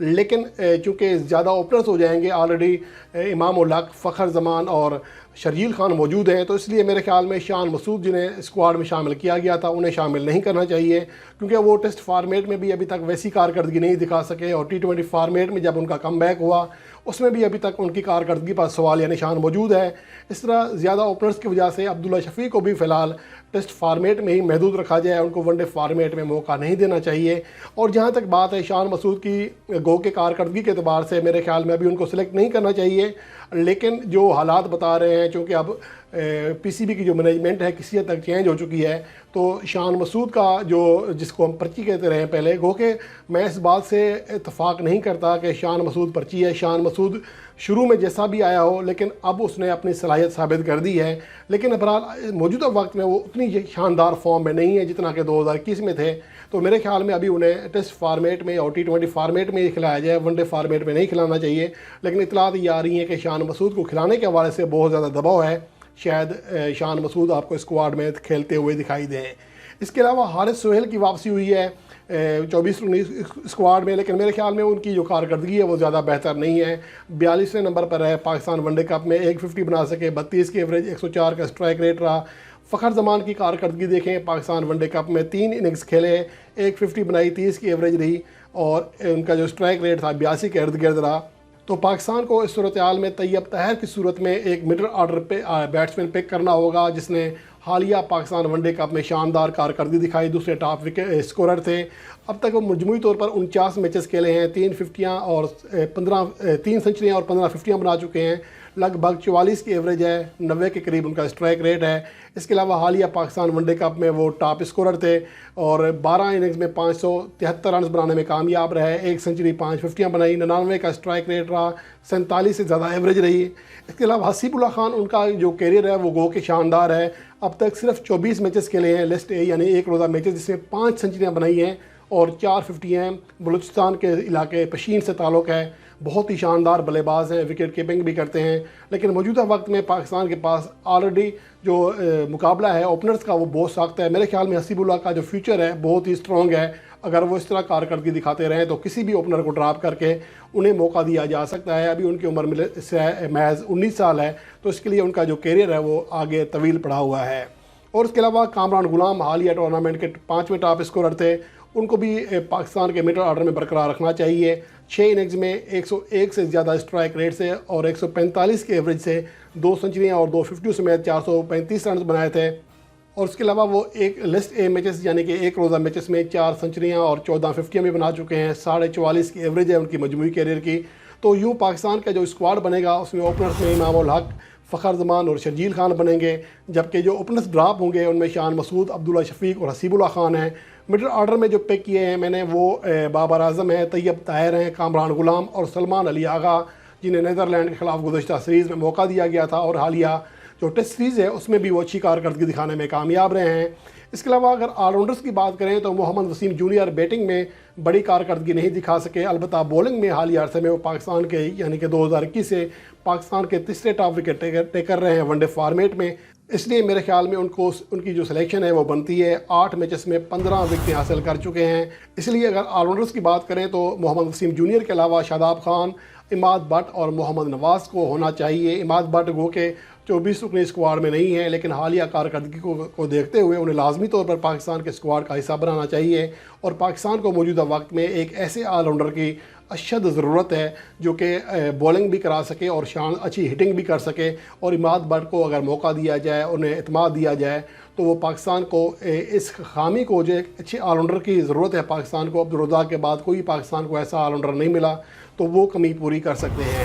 لیکن چونکہ زیادہ اوپنرز ہو جائیں گے، آلریڈی امام الحق، فخر زمان اور شرجیل خان موجود ہیں، تو اس لیے میرے خیال میں شان مسعود جنہیں اسکواڈ میں شامل کیا گیا تھا انہیں شامل نہیں کرنا چاہیے، کیونکہ وہ ٹیسٹ فارمیٹ میں بھی ابھی تک ویسی کارکردگی نہیں دکھا سکے، اور T20 فارمیٹ میں جب ان کا کم بیک ہوا اس میں بھی ابھی تک ان کی کارکردگی پر سوال یا نشان موجود ہے۔ اس طرح زیادہ اوپنرز کی وجہ سے عبداللہ شفیق کو بھی فی الحال ٹیسٹ فارمیٹ میں ہی محدود رکھا جائے، ان کو ون ڈے فارمیٹ میں موقع نہیں دینا چاہیے۔ اور جہاں تک بات ہے شان مسعود کی گو کے کارکردگی کے اعتبار سے، میرے خیال میں ابھی ان کو سلیکٹ نہیں کرنا چاہیے، لیکن جو حالات بتا رہے ہیں چونکہ اب پی سی بی کی جو مینجمنٹ ہے کسی حد تک چینج ہو چکی ہے، تو شان مسعود کا جو جس کو ہم پرچی کہتے رہے ہیں پہلے، گو کہ میں اس بات سے اتفاق نہیں کرتا کہ شان مسعود پرچی ہے۔ شان مسعود شروع میں جیسا بھی آیا ہو، لیکن اب اس نے اپنی صلاحیت ثابت کر دی ہے، لیکن بہرحال موجودہ وقت میں وہ اتنی شاندار فارم میں نہیں ہے جتنا کہ 2021 میں تھے، تو میرے خیال میں ابھی انہیں ٹیسٹ فارمیٹ میں اور T20 فارمیٹ میں ہی کھلایا جائے، ون ڈے فارمیٹ میں نہیں کھلانا چاہیے۔ لیکن اطلاعات یہ آ رہی ہیں کہ شان مسعود کو کھلانے کے حوالے سے بہت زیادہ دباؤ ہے، شاید شان مسعود آپ کو اسکواڈ میں کھیلتے ہوئے دکھائی دیں۔ اس کے علاوہ حارث سہیل کی واپسی ہوئی ہے 24-19 اسکواڈ میں، لیکن میرے خیال میں ان کی جو کارکردگی ہے وہ زیادہ بہتر نہیں ہے۔ 42ویں نمبر پر ہے پاکستان ون ڈے کپ میں، 150 بنا سکے، 32 کی ایوریج، 104 کا اسٹرائک ریٹ رہا۔ فخر زمان کی کارکردگی دیکھیں، پاکستان ون ڈے کپ میں 3 اننگز کھیلے، 150 بنائی، 30 کی ایوریج رہی، اور ان کا جو اسٹرائک ریٹ تھا 82 کے ارد گرد رہا۔ تو پاکستان کو اس صورتحال میں طیب طاہر کی صورت میں ایک مڈل آرڈر پہ بیٹسمین پک کرنا ہوگا، جس نے حالیہ پاکستان ون ڈے کپ میں شاندار کارکردگی دکھائی، دوسرے ٹاپ اسکورر تھے۔ اب تک وہ مجموعی طور پر 49 میچز کھیلے ہیں، 3 50 اور 3 سنچریاں اور 15 50 بنا چکے ہیں، لگ بھگ 44 کی ایوریج ہے، 90 کے قریب ان کا اسٹرائک ریٹ ہے۔ اس کے علاوہ حالیہ پاکستان ون ڈے کپ میں وہ ٹاپ اسکورر تھے اور 12 اننگز میں 573 رنز بنانے میں کامیاب رہے، 1 سنچری، 5 50 بنائی، 99 کا اسٹرائک ریٹ رہا، 47 سے زیادہ ایوریج رہی۔ اس کے علاوہ حسیب اللہ خان، ان کا جو کیریئر ہے وہ گو کہ شاندار ہے، اب تک صرف 24 میچز کھیلے ہیں لسٹ اے یعنی ایک روزہ میچز، جس میں 5 سنچریاں بنائی ہیں اور 4 50 ہیں۔ بلوچستان کے علاقے پشین سے تعلق ہے، بہت ہی شاندار بلے باز ہیں، وکٹ کیپنگ بھی کرتے ہیں، لیکن موجودہ وقت میں پاکستان کے پاس آلریڈی جو مقابلہ ہے اوپنرز کا وہ بہت سخت ہے۔ میرے خیال میں حسیب اللہ کا جو فیوچر ہے بہت ہی اسٹرانگ ہے، اگر وہ اس طرح کارکردگی دکھاتے رہیں تو کسی بھی اوپنر کو ڈراپ کر کے انہیں موقع دیا جا سکتا ہے۔ ابھی ان کی عمر محض 19 سال ہے، تو اس کے لیے ان کا جو کیریئر ہے وہ آگے طویل پڑا ہوا ہے۔ اور اس کے علاوہ کامران غلام حالیہ ٹورنامنٹ کے 5ویں ٹاپ اسکورر تھے، ان کو بھی پاکستان کے مڈل آرڈر میں برقرار رکھنا چاہیے۔ 6 اننگز میں 101 سے زیادہ اسٹرائک ریٹ سے اور 145 کے ایوریج سے 2 سنچریاں اور 2 50 سمیت 435 رنز بنائے تھے۔ اور اس کے علاوہ وہ ایک لسٹ اے میچز یعنی کہ ایک روزہ میچز میں 4 سنچریاں اور 14 50 بھی بنا چکے ہیں، 44.5 کی ایوریج ہے ان کی مجموعی کیریئر کی۔ تو یوں پاکستان کا جو اسکواڈ بنے گا اس میں اوپنرز میں امام الحق، فخر زمان اور شرجیل خان بنیں گے، جبکہ جو اوپنرز ڈراپ ہوں گے ان میں شان مسعود، عبداللہ شفیق اور حسیب اللہ خان ہیں۔ مڈل آرڈر میں جو پک کیے ہیں میں نے وہ بابر اعظم ہیں، طیب طاہر ہیں، کامران غلام اور سلمان علی آغا، جنہیں نیدرلینڈ کے خلاف گزشتہ سیریز میں موقع دیا گیا تھا، اور حالیہ جو ٹیسٹ سیریز ہے اس میں بھی وہ اچھی کارکردگی دکھانے میں کامیاب رہے ہیں۔ اس کے علاوہ اگر آل راؤنڈرز کی بات کریں تو محمد وسیم جونیئر بیٹنگ میں بڑی کارکردگی نہیں دکھا سکے، البتہ بولنگ میں حالیہ عرصے میں وہ پاکستان کے یعنی کہ 2021 سے پاکستان کے تیسرے ٹاپ وکٹ ٹیکر رہے ہیں ون ڈے فارمیٹ میں، اس لیے میرے خیال میں ان کی جو سلیکشن ہے وہ بنتی ہے۔ 8 میچز میں 15 وکٹیں حاصل کر چکے ہیں، اس لیے اگر آل راؤنڈرز کی بات کریں تو محمد وسیم جونیئر کے علاوہ شاداب خان، اماد بٹ اور محمد نواز کو ہونا چاہیے۔ اماد بٹ گو کہ 24 رکنی اسکواڈ میں نہیں ہے، لیکن حالیہ کارکردگی کو دیکھتے ہوئے انہیں لازمی طور پر پاکستان کے اسکواڈ کا حصہ بنانا چاہیے، اور پاکستان کو موجودہ وقت میں ایک ایسے آل راؤنڈر کی اشد ضرورت ہے جو کہ بولنگ بھی کرا سکے اور اچھی ہٹنگ بھی کر سکے، اور اماد بٹ کو اگر موقع دیا جائے، انہیں اعتماد دیا جائے تو وہ پاکستان کو اس خامی کو جو ایک اچھے آل راؤنڈر کی ضرورت ہے پاکستان کو، عبدالرزاق کے بعد کوئی پاکستان کو ایسا آل راؤنڈر نہیں ملا، تو وہ کمی پوری کر سکتے ہیں۔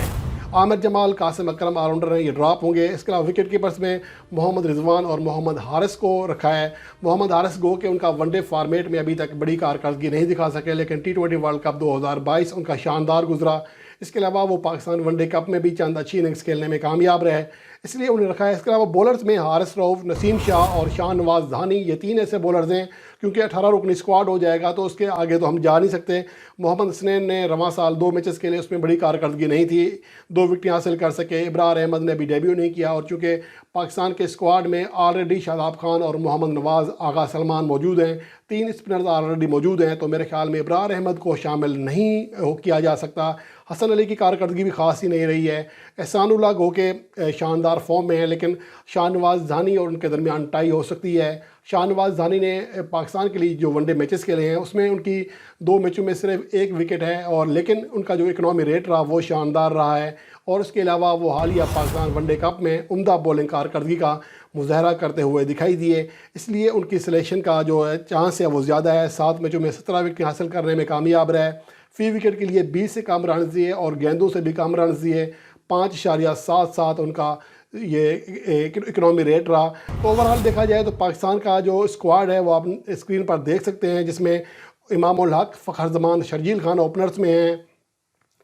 عامر جمال، قاسم اکرم آل راؤنڈر ہیں، یہ ڈراپ ہوں گے۔ اس کے علاوہ وکٹ کیپرز میں محمد رضوان اور محمد حارث کو رکھا ہے۔ محمد حارث گو کہ ان کا ون ڈے فارمیٹ میں ابھی تک بڑی کارکردگی نہیں دکھا سکے، لیکن T20 ورلڈ کپ 2022 ان کا شاندار گزرا۔ اس کے علاوہ وہ پاکستان ون ڈے کپ میں بھی چند اچھی اننگز کھیلنے میں کامیاب رہے، اس لیے انہیں رکھا ہے۔ اس کے علاوہ بولرز میں حارث رؤف، نسیم شاہ اور شاہ نواز دھانی، یہ 3 ایسے بولرز ہیں کیونکہ 18 رکنی اسکواڈ ہو جائے گا تو اس کے آگے تو ہم جا نہیں سکتے۔ محمد حسنین نے رواں سال 2 میچز کے لیے اس میں بڑی کارکردگی نہیں تھی، 2 وکٹیں حاصل کر سکے۔ ابرار احمد نے بھی ڈیبیو نہیں کیا، اور چونکہ پاکستان کے اسکواڈ میں آلریڈی شاداب خان اور محمد نواز، آغا سلمان موجود ہیں، 3 اسپنرز آلریڈی موجود ہیں، تو میرے خیال میں ابرار احمد کو شامل نہیں کیا جا سکتا۔ حسن علی کی کارکردگی بھی خاص ہی نہیں رہی ہے۔ احسان اللہ گو کے شاندار فارم میں ہیں، لیکن شاہ نواز دھانی اور ان کے درمیان ٹائی ہو سکتی ہے۔ شاہ نواز دھانی نے پاکستان کے لیے جو ون ڈے میچز کھیلے ہیں اس میں ان کی 2 میچوں میں صرف 1 وکٹ ہے، اور لیکن ان کا جو اکنامی ریٹ رہا وہ شاندار رہا ہے، اور اس کے علاوہ وہ حالیہ پاکستان ون ڈے کپ میں عمدہ بولنگ کارکردگی کا مظاہرہ کرتے ہوئے دکھائی دیے، اس لیے ان کی سلیکشن کا جو چانس ہے وہ زیادہ ہے۔ 7 میچوں میں 17 وکٹیں حاصل کرنے میں کامیاب رہے، فی وکٹ کے لیے 20 سے کم رنز دیے اور گیندوں سے بھی کم رنز دیے، 5.77 ان کا یہ اکنامی ریٹ رہا۔ تو اوورآل دیکھا جائے تو پاکستان کا جو اسکواڈ ہے وہ آپ اسکرین پر دیکھ سکتے ہیں، جس میں امام الحق، فخر زمان، شرجیل خان اوپنرز میں ہیں،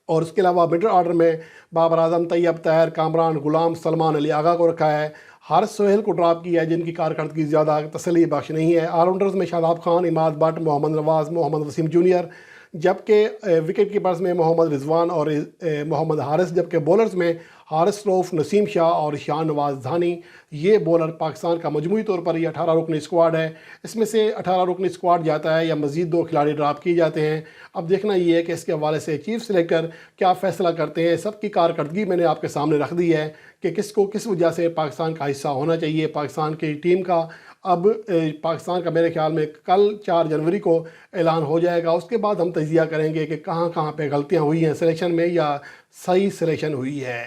اور اس کے علاوہ مڈل آرڈر میں بابر اعظم، طیب طاہر، کامران، غلام، سلمان علی آغا کو رکھا ہے۔ حارث سہیل کو ڈراپ کیا ہے، جن کی کارکردگی زیادہ تسلی بخش نہیں ہے۔ آل راؤنڈرز میں شاداب خان، عماد بٹ، محمد نواز، محمد وسیم جونیئر، جبکہ وکٹ کیپرز میں محمد رضوان اور محمد حارث، جبکہ بولرز میں حارث روف، نسیم شاہ اور شاہ نواز دھانی۔ یہ بولر پاکستان کا مجموعی طور پر یہ 18 رکنی اسکواڈ ہے۔ اس میں سے 18 رکنی اسکواڈ جاتا ہے یا مزید 2 کھلاڑی ڈراپ کیے جاتے ہیں۔ اب دیکھنا یہ ہے کہ اس کے حوالے سے چیف سلیکٹر کیا فیصلہ کرتے ہیں۔ سب کی کارکردگی میں نے آپ کے سامنے رکھ دی ہے کہ کس کو کس وجہ سے پاکستان کا حصہ ہونا چاہیے پاکستان کی ٹیم کا۔ اب پاکستان کا میرے خیال میں کل 4 جنوری کو اعلان ہو جائے گا، اس کے بعد ہم تجزیہ کریں گے کہ کہاں کہاں پہ غلطیاں ہوئی ہیں سلیکشن میں یا صحیح سلیکشن ہوئی ہے۔